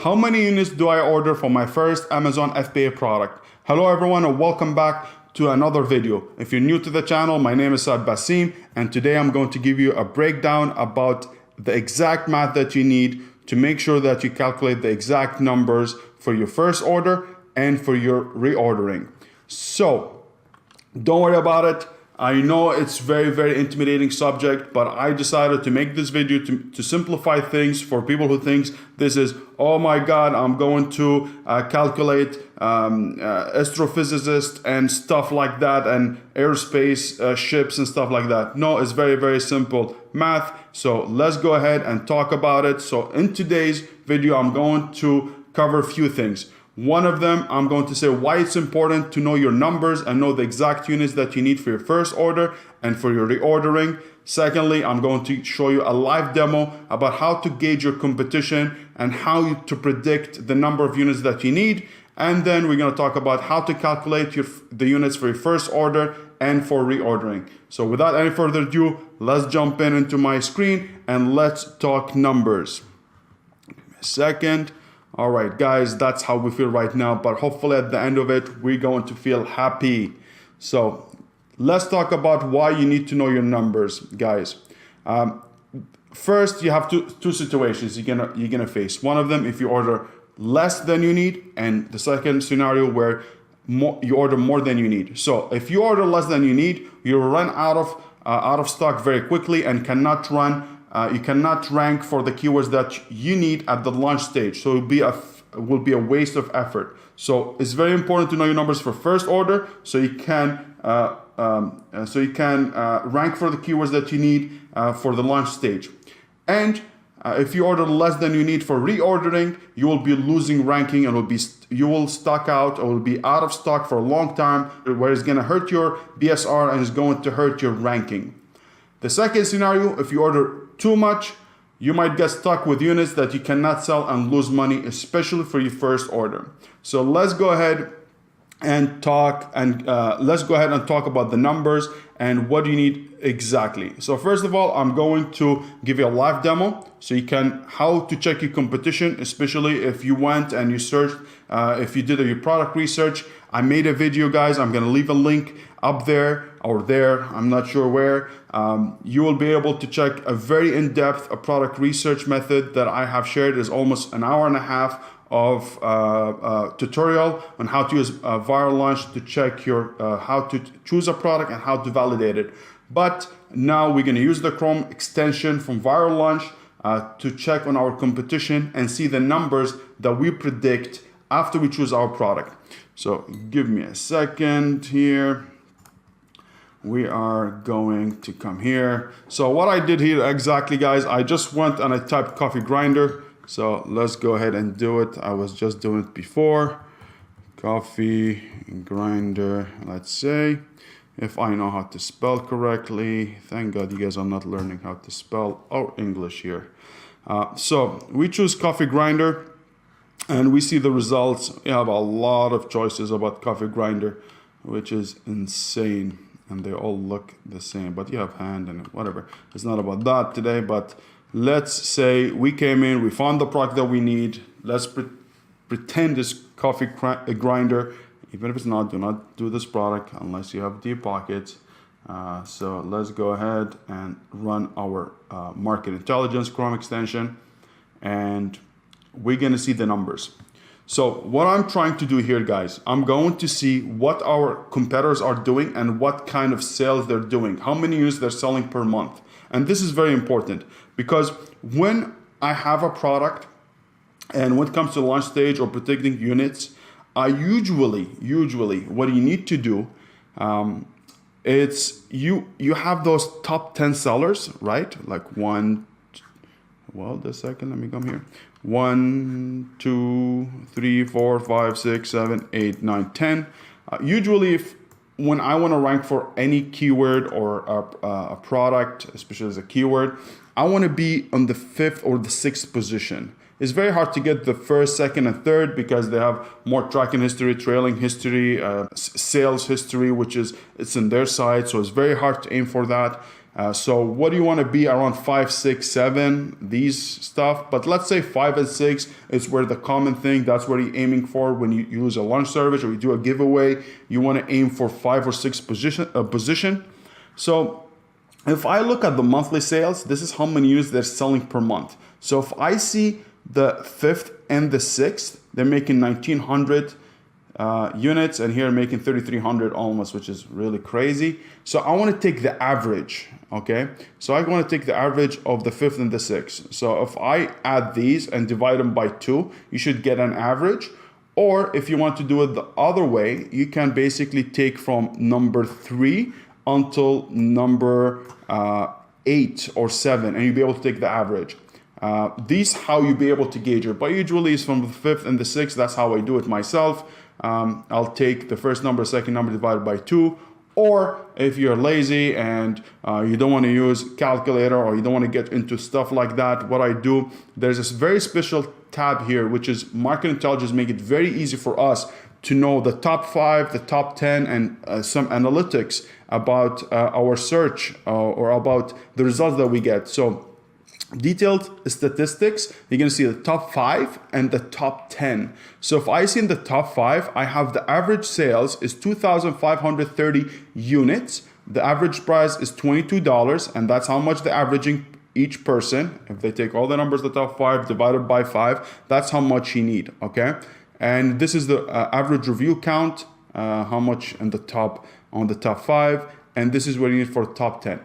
How many units do I order for my first Amazon FBA product? Hello everyone and welcome back to another video. If you're new to the channel, my name is Saad Basim and today I'm going to give you a breakdown about the exact math that you need to make sure that you calculate the exact numbers for your first order and for your reordering. So don't worry about it. I know it's very intimidating subject, but I decided to make this video to simplify things for people who thinks this is, oh my God, I'm going to calculate astrophysicist and stuff like that and aerospace ships and stuff like that. No, it's very simple math. So let's go ahead and talk about it. So in today's video, I'm going to cover a few things. One of them, I'm going to say why it's important to know your numbers and know the exact units that you need for your first order and for your reordering. Secondly, I'm going to show you a live demo about how to gauge your competition and how to predict the number of units that you need. And then we're going to talk about how to calculate the units for your first order and for reordering. So without any further ado, let's jump into my screen and let's talk numbers. Give me a second. All right, guys, that's how we feel right now, but hopefully at the end of it, we're going to feel happy. So let's talk about why you need to know your numbers, guys. First, you have two situations you're gonna face. One of them, if you order less than you need, and the second scenario where you order more than you need. So if you order less than you need, you'll run out of stock very quickly and cannot run. You cannot rank for the keywords that you need at the launch stage. So it will be a waste of effort. So it's very important to know your numbers for first order so you can rank for the keywords that you need for the launch stage. And if you order less than you need for reordering, you will be losing ranking and you will stock out or will be out of stock for a long time, where it's going to hurt your BSR and it's going to hurt your ranking. The second scenario, if you order too much, you might get stuck with units that you cannot sell and lose money, especially for your first order. So let's go ahead and talk about the numbers and what you need exactly. So first of all, I'm going to give you a live demo so you can how to check your competition, especially if you went and you searched, if you did your product research. I made a video, guys. I'm going to leave a link up there or there, I'm not sure where. You will be able to check a very in-depth product research method that I have shared. Is almost an hour and a half of tutorial on how to use Viral Launch to check your how to choose a product and how to validate it. But now we're going to use the Chrome extension from Viral Launch to check on our competition and see the numbers that we predict after we choose our product. So give me a second here. We are going to come here. So what I did here exactly, guys, I just went and I typed coffee grinder. So let's go ahead and do it. I was just doing it before. Coffee grinder, let's say. If I know how to spell correctly. Thank God you guys are not learning how to spell or English here. So we choose coffee grinder and we see the results. We have a lot of choices about coffee grinder, which is insane. And they all look the same, but you have hand and whatever. It's not about that today, but let's say we came in, we found the product that we need. Let's pretend this coffee grinder, even if it's not, do not do this product unless you have deep pockets. So let's go ahead and run our market intelligence Chrome extension, and we're gonna see the numbers. So what I'm trying to do here, guys, I'm going to see what our competitors are doing and what kind of sales they're doing, how many units they're selling per month. And this is very important because when I have a product and when it comes to launch stage or predicting units, I usually what you need to do, it's you have those top 10 sellers, right? Like just a second, let me come here. 1, 2, 3, 4, 5, 6, 7, 8, 9, 10. Usually when I want to rank for any keyword or a product, especially as a keyword, I want to be on the 5th or the 6th position. It's very hard to get the 1st, 2nd, and 3rd because they have more tracking history, trailing history, sales history, which it's in their side. So it's very hard to aim for that. So what do you want to be? Around 5, 6, 7, these stuff. But let's say 5 and 6 is where the common thing, that's what you're aiming for when you use a lunch service or you do a giveaway. You want to aim for 5 or 6 position. So if I look at the monthly sales, this is how many units they're selling per month. So if I see the 5th and the 6th, they're making 1,900 units, and here making 3,300 almost, which is really crazy. So I want to take the average, okay? So I want to take the average of the 5th and the 6th. So if I add these and divide them by 2, you should get an average. Or if you want to do it the other way, you can basically take from number 3 until number 8 or 7, and you'll be able to take the average. These how you be able to gauge it, but usually it's from the 5th and the 6th. That's how I do it myself. I'll take the first number, second number divided by 2. Or if you're lazy and you don't want to use calculator or you don't want to get into stuff like that, what I do, there's this very special tab here, which is market intelligence, make it very easy for us to know the top 5, the top 10, and some analytics about our search or about the results that we get. So detailed statistics, you're going to see the top 5 and the top 10. So if I see in the top 5, I have the average sales is 2,530 units. The average price is $22, and that's how much they're averaging each person. If they take all the numbers, the top 5 divided by 5, that's how much you need, okay? And this is the average review count, how much on the top 5, and this is what you need for top 10.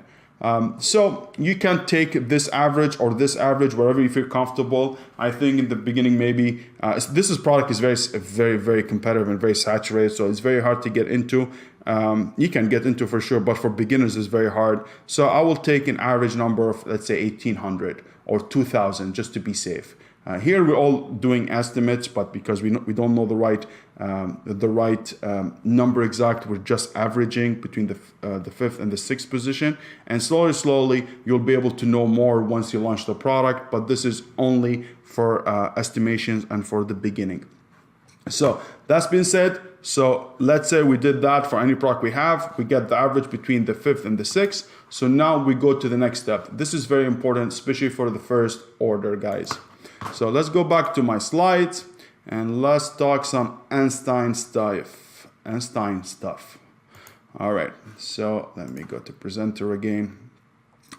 So you can take this average or this average, wherever you feel comfortable. I think in the beginning, maybe this product is very, very competitive and very saturated. So it's very hard to get into. You can get into for sure, but for beginners, it's very hard. So I will take an average number of, let's say 1,800 or 2,000 just to be safe. Here we're all doing estimates, but because we don't know the right number exact, we're just averaging between the 5th and the 6th position. And slowly you'll be able to know more once you launch the product. But this is only for estimations and for the beginning. So that's been said. So let's say we did that for any product we have. We get the average between the 5th and the 6th. So now we go to the next step. This is very important, especially for the first order, guys. So let's go back to my slides and let's talk some Einstein stuff. All right, so let me go to presenter again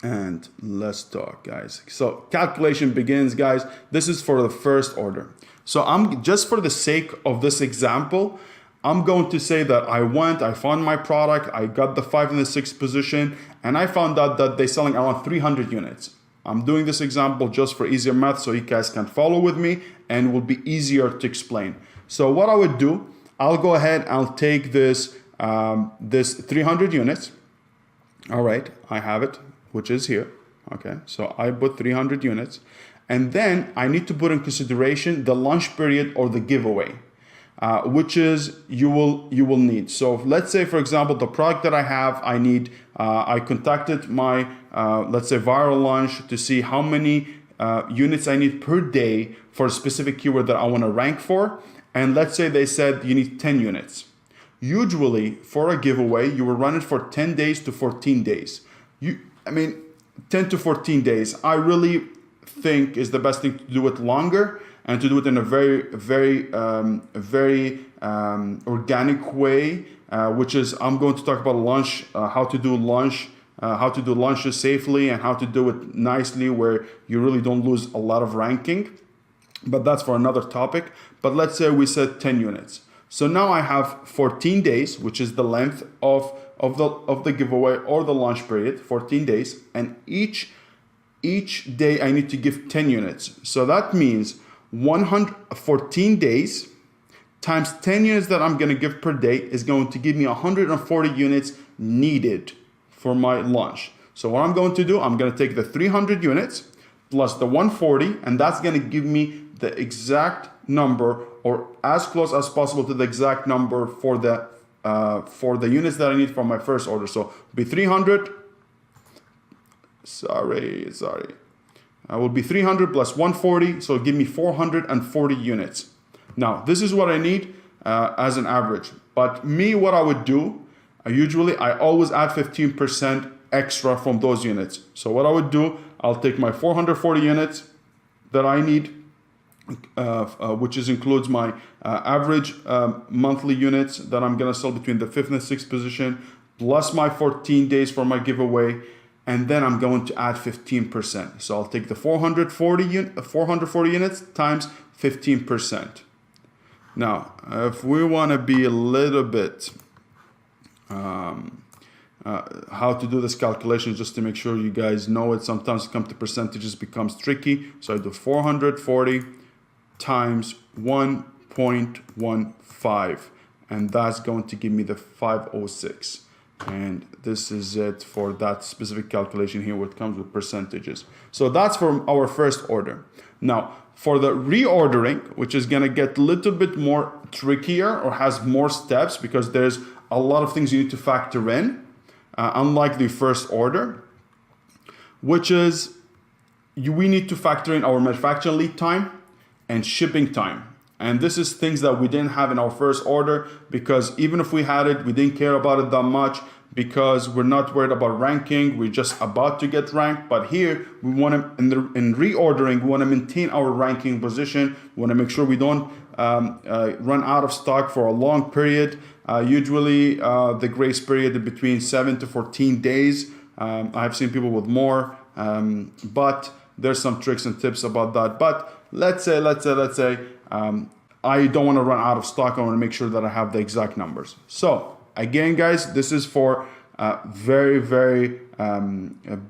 and let's talk, guys. So calculation begins, guys. This is for the first order. So I'm just for the sake of this example, I'm going to say that I found my product, I got the 5th and the 6th position, and I found out that they're selling around 300 units. I'm doing this example just for easier math so you guys can follow with me and it will be easier to explain. So what I would do, I'll go ahead, I'll take this 300 units. All right, I have it, which is here. Okay, so I put 300 units. And then I need to put in consideration the launch period or the giveaway, which is you will need. So let's say, for example, the product that I have, I contacted my, let's say, viral launch to see how many units I need per day for a specific keyword that I want to rank for. And let's say they said you need 10 units. Usually for a giveaway, you will run it for 10 days to 14 days. 10 to 14 days. I really think is the best thing to do it longer and to do it in a very organic way, which is I'm going to talk about launch, how to do launches safely and how to do it nicely where you really don't lose a lot of ranking. But that's for another topic. But let's say we said 10 units. So now I have 14 days, which is the length of the giveaway or the launch period, 14 days, and each day I need to give 10 units. So that means 114 days times 10 units that I'm going to give per day is going to give me 140 units needed for my launch. So what I'm going to do, I'm going to take the 300 units plus the 140, and that's going to give me the exact number or as close as possible to the exact number for the units that I need for my first order. So it'll be 300. Sorry. Will be 300 plus 140, so give me 440 units. Now, this is what I need as an average. But me, what I would do, I always add 15% extra from those units. So what I would do, I'll take my 440 units that I need, which includes my average monthly units that I'm gonna sell between the 5th and 6th position, plus my 14 days for my giveaway, and then I'm going to add 15%. So I'll take the 440 units times 15%. Now, if we want to be a little bit how to do this calculation, just to make sure you guys know it. Sometimes it comes to percentages, becomes tricky. So I do 440 times 1.15, and that's going to give me the 506. And this is it for that specific calculation here, where it comes with percentages. So that's for our first order. Now, for the reordering, which is going to get a little bit more trickier or has more steps, because there's a lot of things you need to factor in, unlike the first order, which is we need to factor in our manufacturing lead time and shipping time. And this is things that we didn't have in our first order, because even if we had it, we didn't care about it that much, because we're not worried about ranking. We're just about to get ranked. But here we want to, in reordering, we want to maintain our ranking position. We want to make sure we don't run out of stock for a long period. Usually the grace period is between 7 to 14 days. I've seen people with more, but there's some tricks and tips about that. But let's say I don't want to run out of stock. I want to make sure that I have the exact numbers. So again, guys, this is for very, very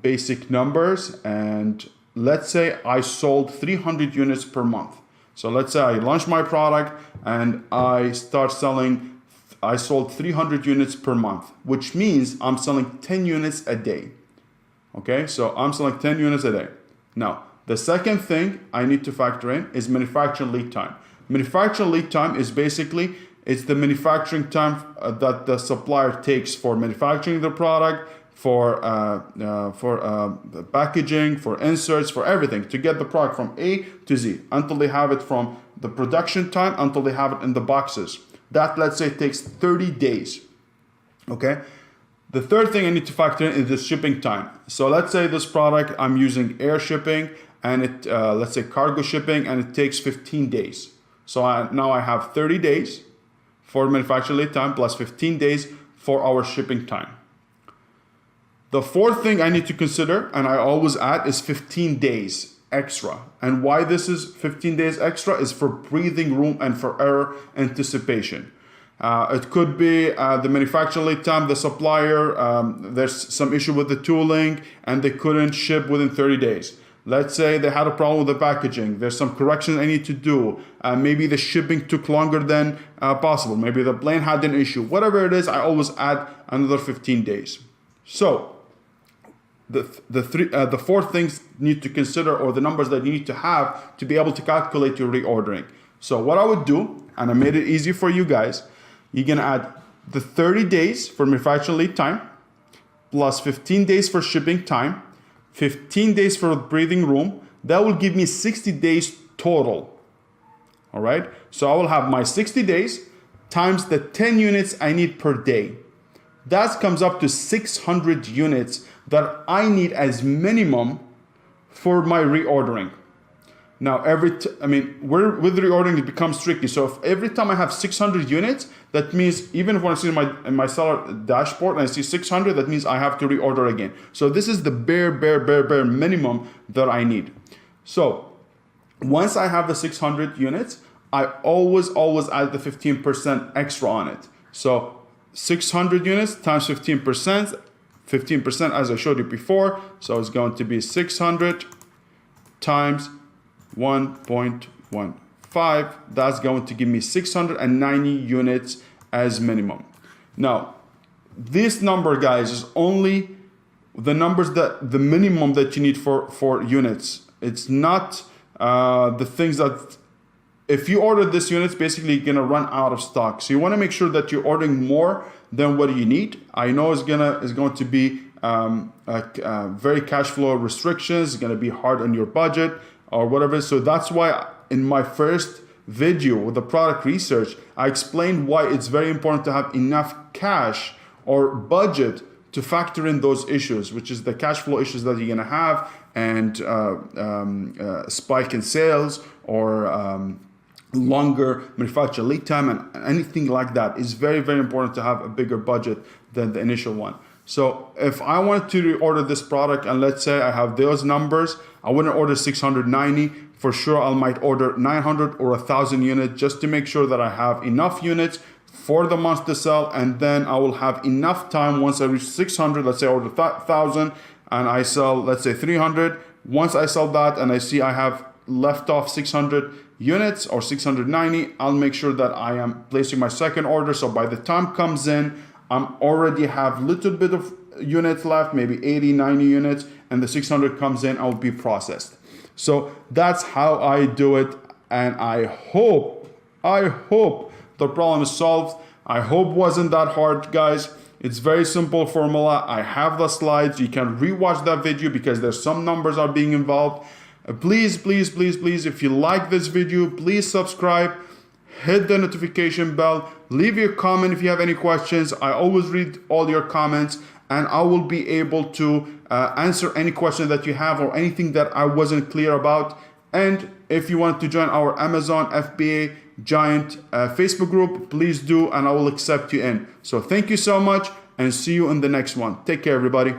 basic numbers. And let's say I sold 300 units per month. So let's say I launched my product and I sold 300 units per month, which means I'm selling 10 units a day. Okay, so I'm selling 10 units a day. Now, the second thing I need to factor in is manufacturing lead time. Manufacturing lead time is basically, it's the manufacturing time that the supplier takes for manufacturing the product, for packaging, for inserts, for everything, to get the product from A to Z, until they have it from the production time until they have it in the boxes. That, let's say, takes 30 days. Okay. The third thing I need to factor in is the shipping time. So let's say this product, I'm using air shipping, and it, let's say cargo shipping, and it takes 15 days. So now I have 30 days for manufacturing lead time plus 15 days for our shipping time. The fourth thing I need to consider, and I always add, is 15 days extra. And why this is 15 days extra is for breathing room and for error anticipation. It could be the manufacturing lead time, the supplier, there's some issue with the tooling and they couldn't ship within 30 days. Let's say they had a problem with the packaging. There's some corrections I need to do. Maybe the shipping took longer than possible. Maybe the plane had an issue. Whatever it is, I always add another 15 days. So the four things you need to consider, or the numbers that you need to have to be able to calculate your reordering. So what I would do, and I made it easy for you guys, you're gonna add the 30 days for manufacturing lead time, plus 15 days for shipping time, 15 days for breathing room. That will give me 60 days total. All right, so I will have my 60 days times the 10 units I need per day. That comes up to 600 units that I need as minimum for my reordering. Now, with reordering, it becomes tricky. So if every time I have 600 units, that means even if when I see in my seller dashboard and I see 600, that means I have to reorder again. So this is the bare minimum that I need. So once I have the 600 units, I always add the 15% extra on it. So 600 units times 15%, 15% as I showed you before. So it's going to be 600 times 1.15. That's going to give me 690 units as minimum. Now, this number, guys, is only the numbers the minimum that you need for units. It's not the things that, if you order this units, basically you're gonna run out of stock. So you want to make sure that you're ordering more than what you need. I know it's going to be very cash flow restrictions. It's going to be hard on your budget or whatever. So that's why in my first video with the product research, I explained why it's very important to have enough cash or budget to factor in those issues, which is the cash flow issues that you're gonna have, and spike in sales, or longer manufacture lead time, and anything like that. Is very, very important to have a bigger budget than the initial one. So if I wanted to reorder this product, and let's say I have those numbers, I wouldn't order 690. For sure, I might order 900 or 1,000 units, just to make sure that I have enough units for the month to sell, and then I will have enough time once I reach 600. Let's say I order 1,000 and I sell, let's say 300. Once I sell that and I see I have left off 600 units or 690, I'll make sure that I am placing my second order. So by the time comes in, I'm already have little bit of units left, maybe 80, 90 units, and the 600 comes in, I'll be processed. So that's how I do it, and I hope the problem is solved. I hope wasn't that hard, guys. It's very simple formula. I have the slides. You can rewatch that video because there's some numbers are being involved. Please, please, please, please, if you like this video, please subscribe, hit the notification bell, leave your comment if you have any questions. I always read all your comments, and I will be able to answer any question that you have or anything that I wasn't clear about. And if you want to join our Amazon FBA Giant Facebook group, please do, and I will accept you in. So thank you so much, and see you in the next one. Take care, everybody.